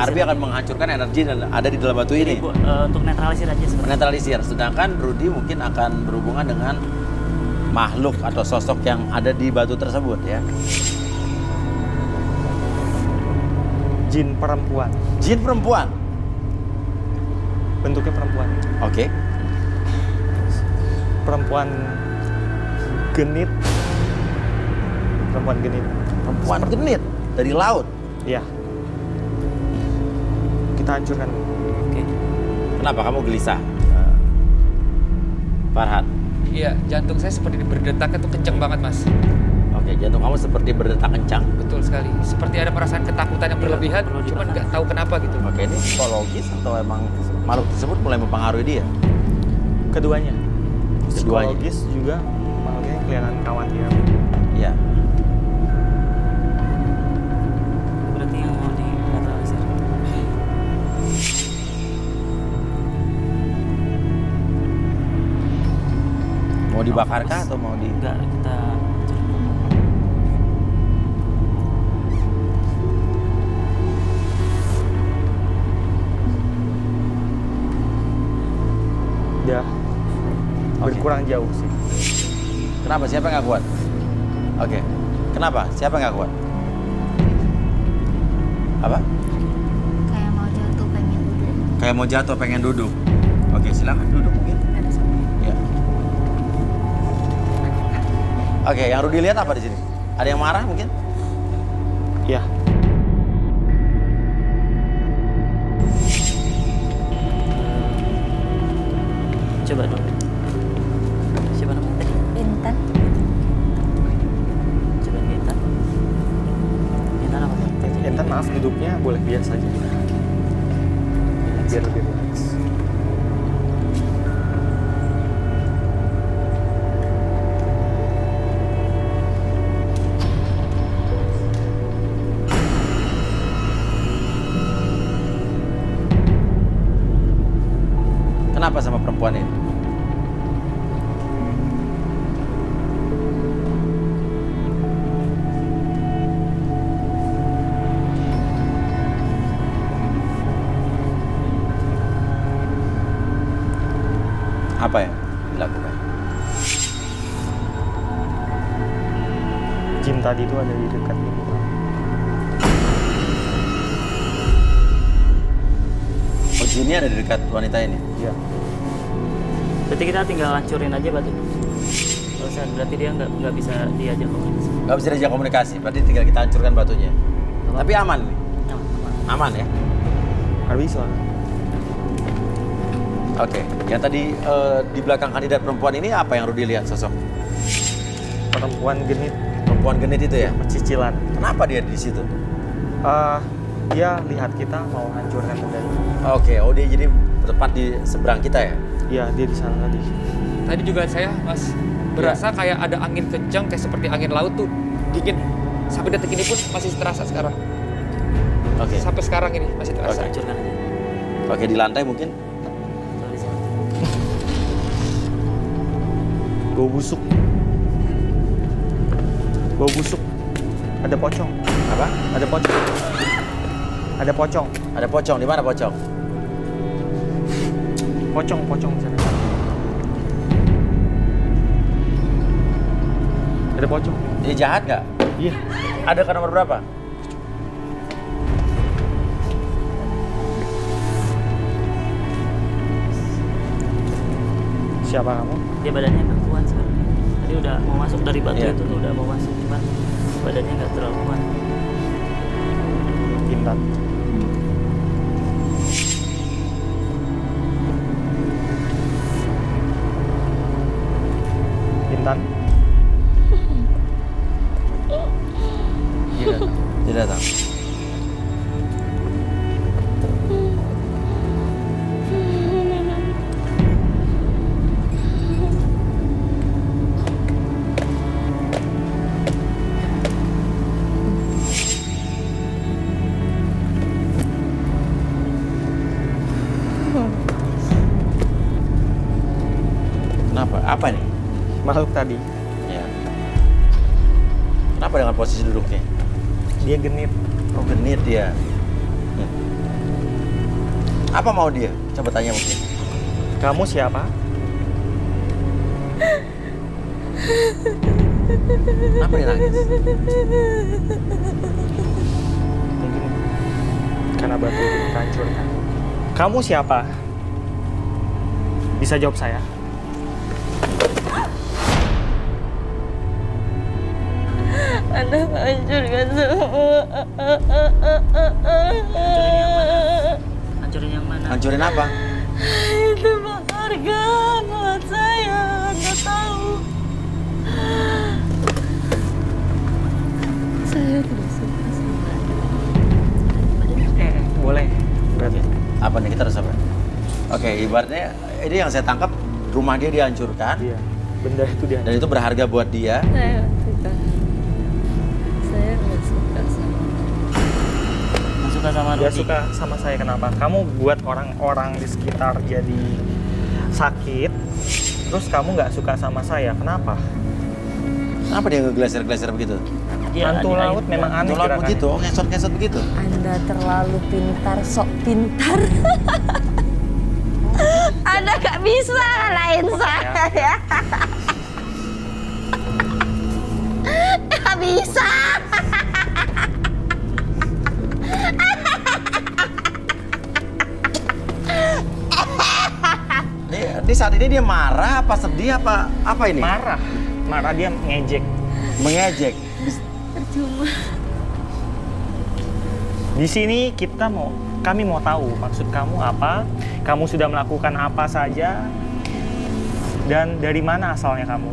Arbi akan menghancurkan energi yang ada di dalam batu ini. Untuk netralisir aja sebenarnya. Menetralisir. Sedangkan Rudy mungkin akan berhubungan dengan makhluk atau sosok yang ada di batu tersebut ya. Jin perempuan. Jin perempuan. Bentuknya perempuan. Oke. Perempuan genit. Perempuan genit. Perempuan genit dari laut. Iya. Kita hancurkan. Oke. Kenapa kamu gelisah? Farhan. Iya, jantung saya seperti berdetak itu kenceng banget, Mas. Oke, jantung kamu seperti berdetak kencang. Betul sekali. Seperti ada perasaan ketakutan yang berlebihan, perlu cuman dibahas. nggak tahu kenapa gitu. Oke, ini psikologis atau emang makhluk tersebut mulai mempengaruhi dia? Keduanya. Keduanya. Psikologis juga makhluknya kelihatan khawatir. Iya. Berarti yang mau di netralisir. Mau dibakarkah atau mau di... Enggak, kita Dia berkurang jauh sih. Kenapa? Siapa yang nggak kuat? Oke. Kenapa? Siapa yang nggak kuat? Apa? Kayak mau jatuh pengen duduk. Kayak mau jatuh pengen duduk. Oke, silakan duduk mungkin. Ada sama. Ya. Oke, yang Rudy lihat apa di sini? Ada yang marah mungkin? Iya. coba dong. Siapa namanya tadi? Intan. Coba Intan. Intan apa tuh? Intan maaf duduknya boleh biasa aja. Biar lebih relax. Kenapa sama perempuan ini? Apa yang dilakukan? Jin tadi itu ada di dekat ini. Oh, jinnya ada di dekat wanita ini? Iya. Berarti kita tinggal hancurin aja batu. Kalau saya berarti dia nggak bisa diajak komunikasi. Nggak bisa diajak komunikasi, berarti tinggal kita hancurkan batunya. Apa? Tapi aman nih? Aman. Aman ya? Harus bisa. Oke, yang tadi di belakang kandidat perempuan ini apa yang Rudy lihat sosok? Perempuan genit, Perempuan genit itu ya? cicilan. Kenapa dia di situ? Dia lihat kita mau hancurkan benda ini. Oke, oh dia jadi tepat di seberang kita ya? Iya, dia di sana tadi. Tadi juga saya, Mas, berasa kayak ada angin kencang, kayak seperti angin laut tuh, dingin. Sampai detik ini pun masih terasa sekarang. Oke. Sampai sekarang ini masih terasa. Hancurkan aja. Oke, di lantai mungkin? Kalau di sana. Bau busuk. Bau busuk. Ada pocong. Apa? Ada pocong. Ada pocong. Ada pocong, di mana pocong? Pocong di sana. Ada pocong. Dia jahat nggak? Iya. Ada ke nomor berapa? Siapa kamu? Dia badannya nggak kuat sekarang. Tadi udah mau masuk dari batu Iya. itu udah mau masuk, cuman badannya nggak terlalu kuat. Intan. Intan. Dia datang. Dia datang. Kenapa? Apa nih? Makhluk tadi. Ya. Kenapa dengan posisi duduknya? Dia genit. Oh, genit dia. Hmm. Apa mau dia? Coba tanya mungkin. Kamu siapa? Kenapa dia nangis? Mungkin karena batu itu dihancurkan. Kamu siapa? Bisa jawab saya? Anda menghancurkan semua. Hancurin yang mana? Hancurin apa? Itu berharga buat saya. Anda tahu. Saya tidak suka sama Anda. Boleh. Berarti. Apa nih, kita harus apa? Oke, ibaratnya ini yang saya tangkap, rumah dia dihancurkan Iya. Benda itu dia. dan itu berharga buat dia. Saya nggak suka. Saya nggak suka sama. Nggak suka sama Dia Rudi. suka sama saya kenapa? Kamu buat orang-orang di sekitar jadi sakit, terus kamu nggak suka sama saya. Kenapa? Kenapa dia ngegeser-geser begitu? Dia Hantu adik laut ayah. memang aneh Nolak gerakannya. begitu, ngesot-ngesot begitu. Anda terlalu pintar, sok pintar. Anda gak bisa ngalahin saya ya. Gak bisa. Ini saat ini dia marah apa sedih apa ini? Marah. Marah, dia ngejek. Mengejek. Percuma. Di sini kami mau tahu maksud kamu apa, kamu sudah melakukan apa saja, dan dari mana asalnya kamu.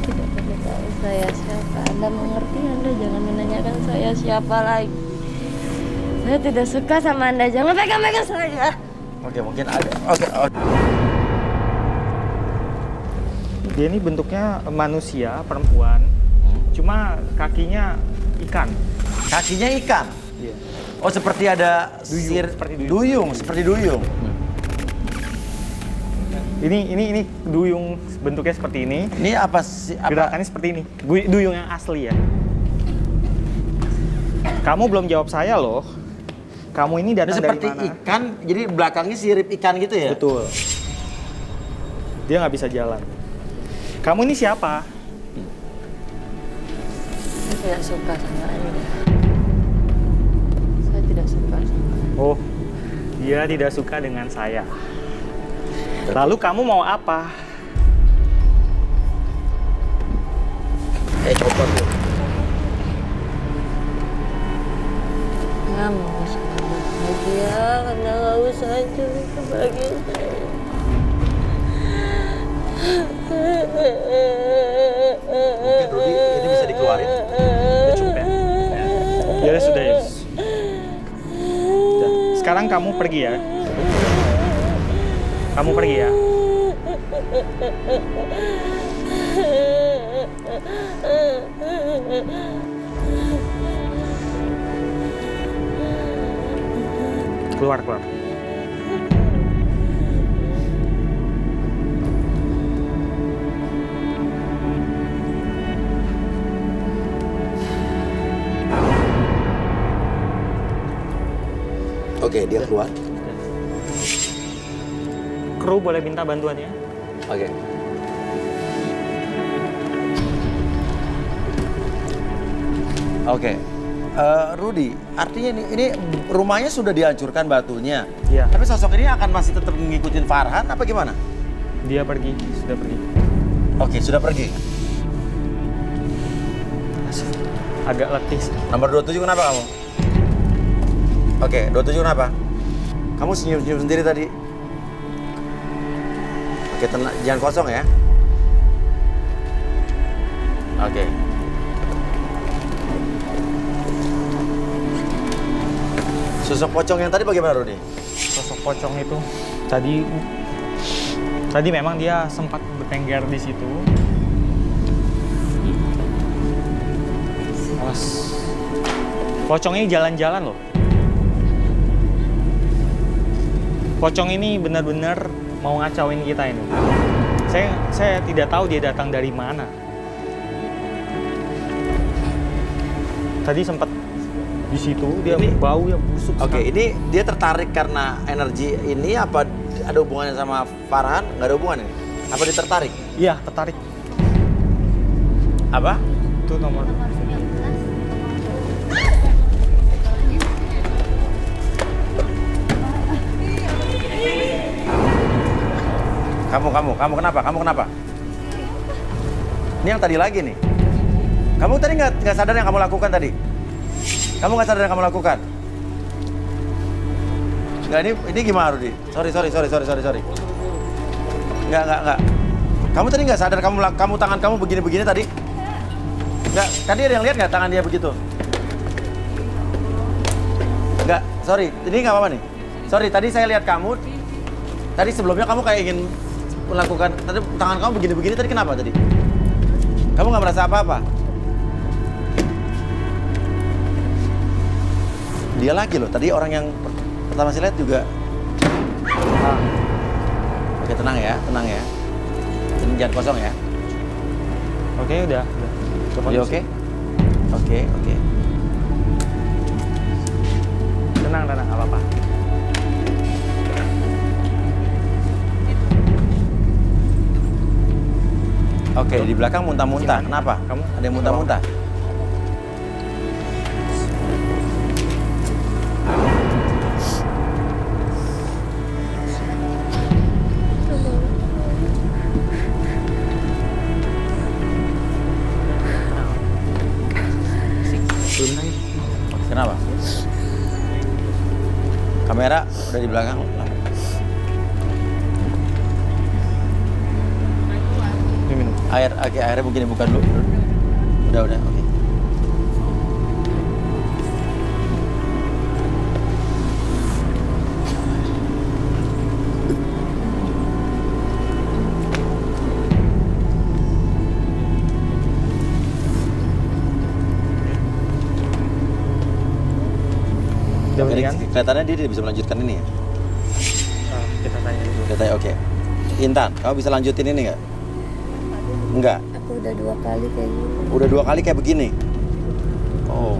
Tidak perlu tahu saya siapa. Anda mengerti, Anda jangan menanyakan saya siapa lagi. Saya tidak suka sama Anda, jangan pegang-pegang saya. Oke, mungkin ada. Oke. Dia ini bentuknya manusia, perempuan, cuma kakinya ikan. Kakinya ikan. Iya. Oh, seperti ada Duyung, seperti duyung. Duyung, seperti duyung. Ini duyung bentuknya seperti ini. Ini apa sih? Gerakannya seperti ini. Duyung yang asli ya. Kamu belum jawab saya loh. Kamu ini Ini datang dari seperti mana? ikan, jadi belakangnya sirip ikan gitu ya? Betul. Dia nggak bisa jalan. Kamu ini siapa? Saya tidak suka sama Anda. Saya tidak suka sama Anda. Oh, dia tidak suka dengan saya. Lalu kamu mau apa? Copot tuh. Nggak mau sama bahagia, Anda nggak usah hancurin kebahagiaan saya. Mungkin Rudi, ini bisa dikeluarin. Udah cukup ya? Ya sudah ya. Udah. Sekarang kamu pergi ya. Kamu pergi ya. Keluar. Oke, dia keluar. Kru boleh minta bantuannya? Oke. Oke. Rudi, artinya ini rumahnya sudah dihancurkan batunya. Iya. Tapi sosok ini akan masih tetap ngikutin Farhan apa gimana? Dia pergi, sudah pergi. Oke, sudah pergi. Agak letih sih. Nomor 27 kenapa kamu? Oke, 27 kenapa? Kamu senyum-senyum sendiri tadi. Oke, tenang, jangan kosong ya. Oke. Sosok pocong yang tadi bagaimana, Rudi? Sosok pocong itu tadi memang dia sempat bertengger di situ. Awas. Pocong ini jalan-jalan loh. Pocong ini benar-benar mau ngacauin kita ini. Saya tidak tahu dia datang dari mana. Tadi sempat Di situ dia Ini- bau yang busuk. Oke, sekali. ini dia tertarik karena energi ini apa ada hubungannya sama Farhan? Nggak ada hubungan ini? Apa dia tertarik? Iya, tertarik. Apa? Itu nomor. Nomor 19. Kamu kenapa? Kamu kenapa? Ini yang tadi lagi nih. Kamu tadi nggak sadar yang kamu lakukan tadi? Kamu nggak sadar yang kamu lakukan? Nggak, ini gimana Rudi? Sorry. Nggak. Kamu tadi nggak sadar kamu tangan kamu begini tadi? Nggak, tadi ada yang lihat nggak tangan dia begitu? Nggak, sorry, ini nggak apa-apa nih. Sorry, tadi saya lihat kamu. Tadi sebelumnya kamu kayak ingin melakukan, tadi tangan kamu begini tadi kenapa tadi? Kamu nggak merasa apa-apa? Dia lagi loh, tadi orang yang pertama saya lihat juga. Oke, tenang ya. Ini jangan kosong ya. Oke, udah. Coba You oke? Oke. Tenang, nggak apa-apa. Oke, di belakang muntah-muntah. Kenapa? Kamu? Ada yang muntah-muntah? Kenapa? Kamera udah di belakang. Ini minum. Airnya mungkin dibuka dulu. Udah, oke. Udah Jadi mendingan? kelihatannya dia tidak bisa melanjutkan ini ya. Kita tanya dulu. Kelihatannya oke. Intan, kamu bisa lanjutin ini nggak? Enggak. Aku udah 2 kali kayak gitu. Udah 2 kali kayak begini. Oh.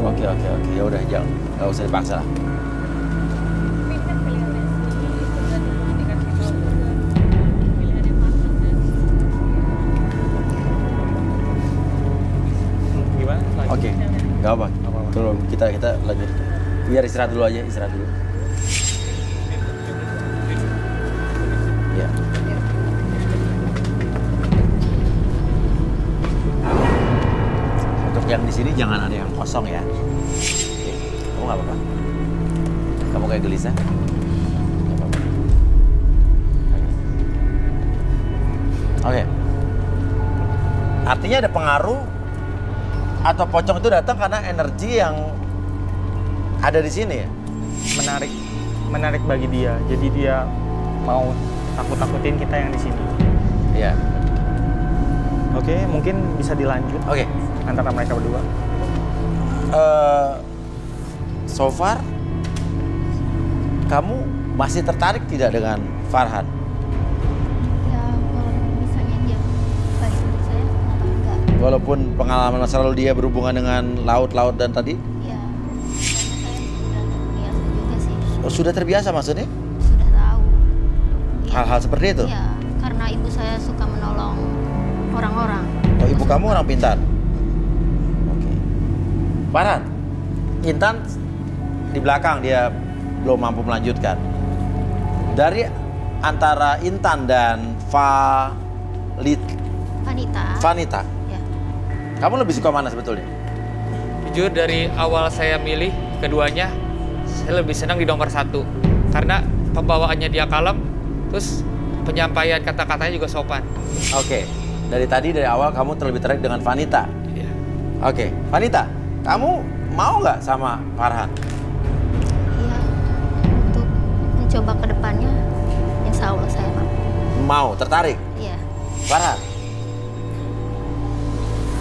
Oke. Ya udah, jangan, nggak usah dipaksa lah. Gimana? Lanjut. Oke, nggak apa. apa-apa. Tolong kita lanjut. Biar istirahat dulu aja, istirahat dulu. Ya. Untuk yang di sini jangan ada yang kosong ya. Oke. Kamu nggak apa-apa. Kamu kayak gelisah. Nggak apa-apa. Oke. Artinya ada pengaruh atau pocong itu datang karena energi yang ada di sini ya? Menarik bagi dia. Jadi dia mau takut-takutin kita yang di sini. Iya. Oke, mungkin bisa dilanjut Oke. antara mereka berdua. So far, kamu masih tertarik tidak dengan Farhan? Ya kalau misalnya dia baik untuk saya, kenapa enggak? Walaupun pengalaman masa lalu dia berhubungan dengan laut-laut dan tadi? Ya, karena saya sudah terbiasa juga sih. Oh, sudah terbiasa maksudnya? Sudah tahu. Ya, Hal-hal seperti itu? Iya, karena ibu saya suka menolong orang-orang. Oh, ibu kamu orang pintar? Oke. Farhan, Intan di belakang dia belum mampu melanjutkan. Dari antara Intan dan Vanita, Ya. kamu lebih suka mana sebetulnya? Jujur dari awal saya milih keduanya, saya lebih senang di nomor 1. Karena pembawaannya dia kalem, terus penyampaian kata-katanya juga sopan. Oke, dari awal kamu terlebih tertarik dengan Vanita. Iya. Oke, Vanita, kamu mau nggak sama Farhan? Iya, untuk mencoba ke depannya, insya Allah saya mampu. Mau, tertarik? Iya. Farhan,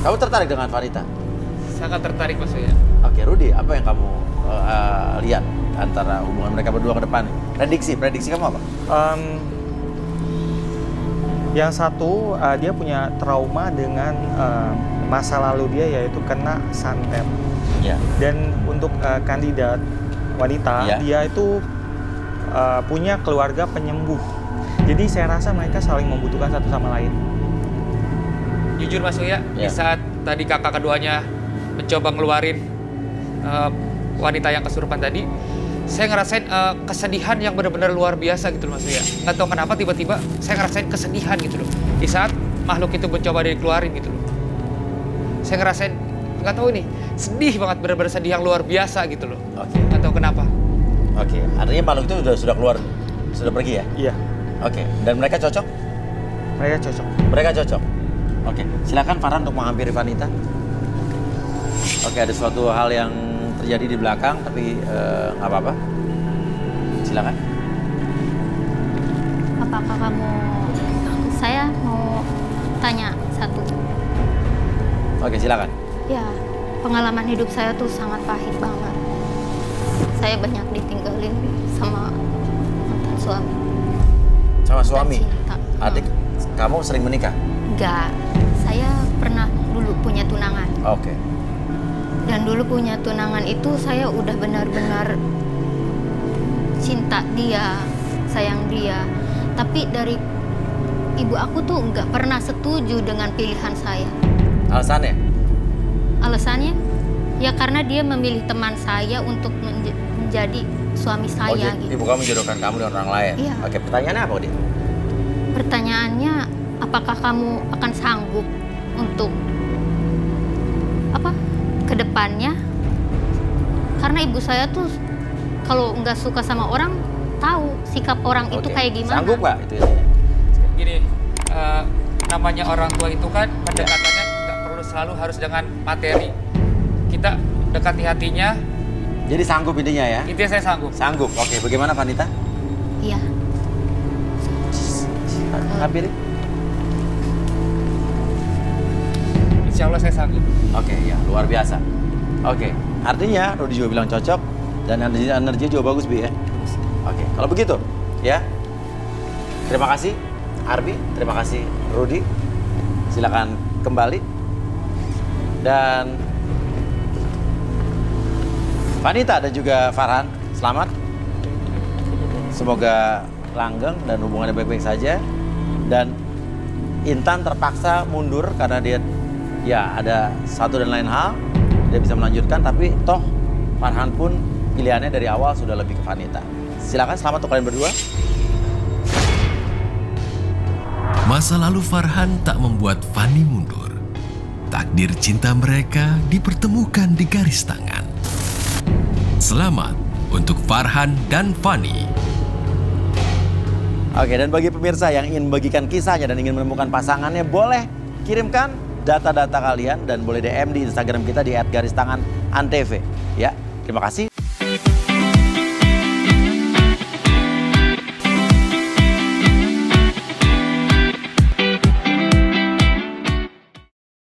kamu tertarik dengan Vanita? Sangat tertarik Mas Uyan. Oke, Rudi, apa yang kamu lihat antara hubungan mereka berdua ke depan? Prediksi kamu apa? Yang satu, dia punya trauma dengan masa lalu dia, yaitu kena santet. Ya. Dan untuk kandidat wanita, Ya. dia itu punya keluarga penyembuh. Jadi saya rasa mereka saling membutuhkan satu sama lain. Jujur Mas Uya, di Ya. saat tadi kakak keduanya mencoba ngeluarin wanita yang kesurupan tadi, saya ngerasain kesedihan yang benar-benar luar biasa gitu loh Mas Uya. Nggak tahu kenapa tiba-tiba saya ngerasain kesedihan gitu loh. Di saat makhluk itu mencoba dikeluarin gitu loh. Saya ngerasain, nggak tahu nih, sedih banget, benar-benar sedih yang luar biasa gitu loh. Oke. Nggak tahu kenapa. Oke. Artinya makhluk itu sudah keluar, sudah pergi ya? Iya, Oke. Dan mereka cocok? mereka cocok. Mereka cocok. Oke. Silakan Farhan untuk menghampiri Vanita. Oke, ada suatu hal yang terjadi di belakang, tapi nggak apa-apa. Silakan. Apakah kamu... Saya mau tanya satu. Oke, silakan. Ya, pengalaman hidup saya tuh sangat pahit banget. Saya banyak ditinggalin sama mantan suami. Sama suami. Dan cinta. Adik, kamu sering menikah? Enggak, saya pernah dulu punya tunangan. Oke. Dan dulu punya tunangan itu saya udah benar-benar cinta dia, sayang dia. Tapi dari ibu aku tuh nggak pernah setuju dengan pilihan saya. Alasannya? Alasannya? Ya karena dia memilih teman saya untuk menjadi suami saya jadi gitu. ibu kamu menjodohkan kamu dengan orang lain? Iya. Oke, pertanyaannya apa, Dik? Pertanyaannya, apakah kamu akan sanggup untuk kedepannya? Karena ibu saya tuh kalau nggak suka sama orang, tahu sikap orang itu Oke. kayak gimana. Sanggup nggak itu intinya? Gini, namanya orang tua itu kan pendekatannya nggak perlu selalu harus dengan materi. Kita dekati hatinya, Jadi sanggup intinya ya? intinya saya sanggup. Sanggup. Oke, bagaimana Vanita? Iya. Hampiri? Insya Allah saya sanggup. Oke, ya luar biasa. Oke, artinya Rudi juga bilang cocok dan energi juga bagus, Bi ya. Oke, kalau begitu ya. Terima kasih Arbi, terima kasih Rudi. Silakan kembali. Dan Vanita dan juga Farhan, selamat. Semoga langgeng dan hubungannya baik-baik saja. Dan Intan terpaksa mundur karena dia ya ada satu dan lain hal, dia bisa melanjutkan, tapi toh Farhan pun pilihannya dari awal sudah lebih ke Vanita. Silakan, selamat untuk kalian berdua. Masa lalu Farhan tak membuat Fani mundur. Takdir cinta mereka dipertemukan di garis tangan. Selamat untuk Farhan dan Fani. Oke, dan bagi pemirsa yang ingin membagikan kisahnya dan ingin menemukan pasangannya, boleh kirimkan data-data kalian dan boleh DM di Instagram kita di @garistanganantv. Ya, terima kasih.